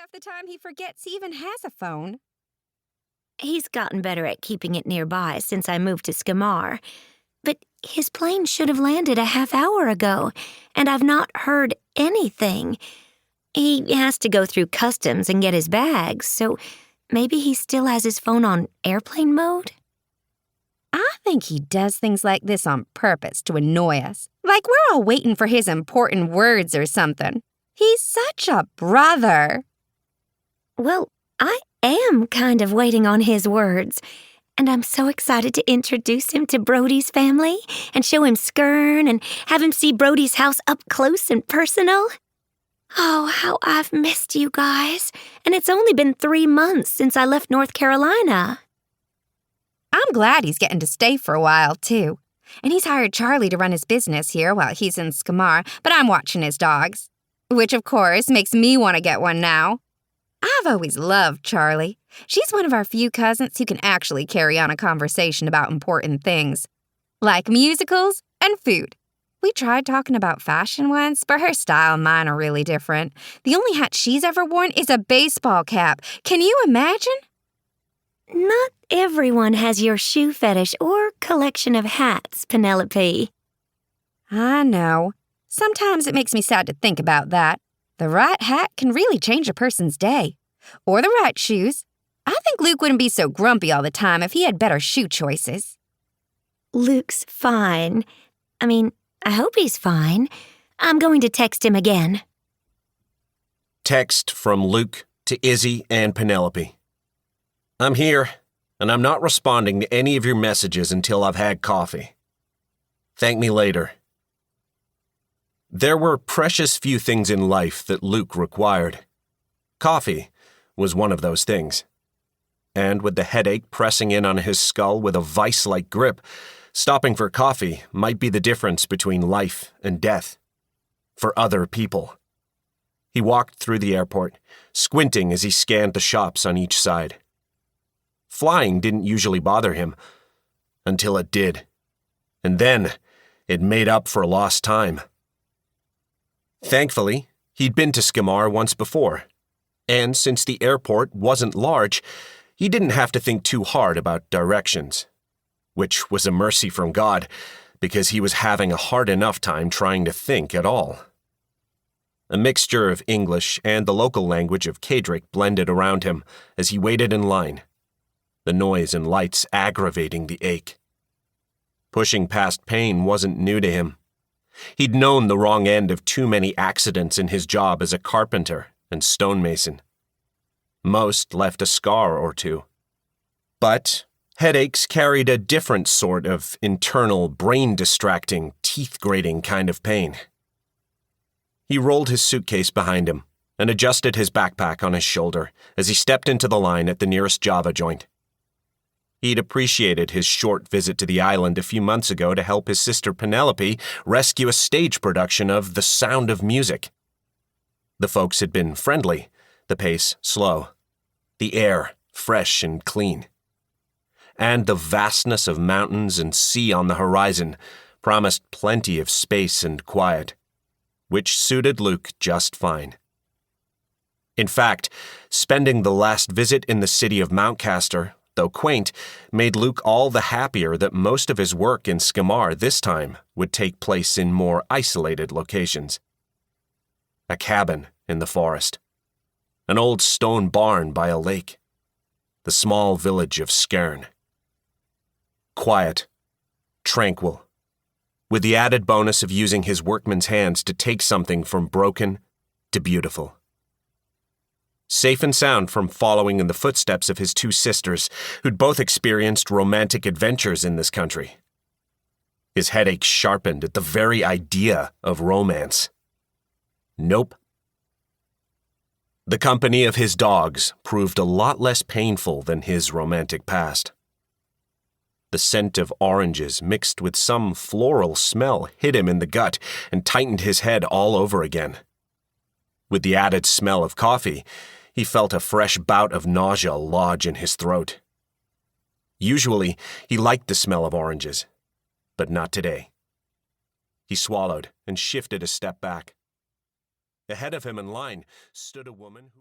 half the time he forgets he even has a phone. He's gotten better at keeping it nearby since I moved to Skymar. But his plane should have landed a half hour ago, and I've not heard anything. He has to go through customs and get his bags, so maybe he still has his phone on airplane mode? I think he does things like this on purpose to annoy us. Like we're all waiting for his important words or something. He's such a brother. Well, I am kind of waiting on his words, and I'm so excited to introduce him to Brody's family and show him Skern and have him see Brody's house up close and personal. Oh, how I've missed you guys, and it's only been 3 months since I left North Carolina. I'm glad he's getting to stay for a while, too. And he's hired Charlie to run his business here while he's in Skymar, but I'm watching his dogs. Which, of course, makes me want to get one now. I've always loved Charlie. She's one of our few cousins who can actually carry on a conversation about important things, like musicals and food. We tried talking about fashion once, but her style and mine are really different. The only hat she's ever worn is a baseball cap. Can you imagine? Not everyone has your shoe fetish or collection of hats, Penelope. I know. Sometimes it makes me sad to think about that. The right hat can really change a person's day. Or the right shoes. I think Luke wouldn't be so grumpy all the time if he had better shoe choices. Luke's fine. I hope he's fine. I'm going to text him again. Text from Luke to Izzy and Penelope. I'm here, and I'm not responding to any of your messages until I've had coffee. Thank me later. There were precious few things in life that Luke required. Coffee was one of those things. And with the headache pressing in on his skull with a vice-like grip, stopping for coffee might be the difference between life and death. For other people. He walked through the airport, squinting as he scanned the shops on each side. Flying didn't usually bother him, until it did. And then, it made up for lost time. Thankfully, he'd been to Skymar once before, and since the airport wasn't large, he didn't have to think too hard about directions. Which was a mercy from God, because he was having a hard enough time trying to think at all. A mixture of English and the local language of Kadric blended around him as he waited in line, the noise and lights aggravating the ache. Pushing past pain wasn't new to him. He'd known the wrong end of too many accidents in his job as a carpenter and stonemason. Most left a scar or two. But headaches carried a different sort of internal, brain-distracting, teeth-grating kind of pain. He rolled his suitcase behind him and adjusted his backpack on his shoulder as he stepped into the line at the nearest Java joint. He'd appreciated his short visit to the island a few months ago to help his sister Penelope rescue a stage production of The Sound of Music. The folks had been friendly, the pace slow, the air fresh and clean. And the vastness of mountains and sea on the horizon promised plenty of space and quiet, which suited Luke just fine. In fact, spending the last visit in the city of Mountcastor, though quaint, made Luke all the happier that most of his work in Skymar this time would take place in more isolated locations. A cabin in the forest, an old stone barn by a lake, the small village of Skern. Quiet, tranquil, with the added bonus of using his workman's hands to take something from broken to beautiful. Safe and sound from following in the footsteps of his two sisters, who'd both experienced romantic adventures in this country. His headache sharpened at the very idea of romance. Nope. The company of his dogs proved a lot less painful than his romantic past. The scent of oranges mixed with some floral smell hit him in the gut and tightened his head all over again. With the added smell of coffee, he felt a fresh bout of nausea lodge in his throat. Usually, he liked the smell of oranges, but not today. He swallowed and shifted a step back. Ahead of him in line stood a woman who...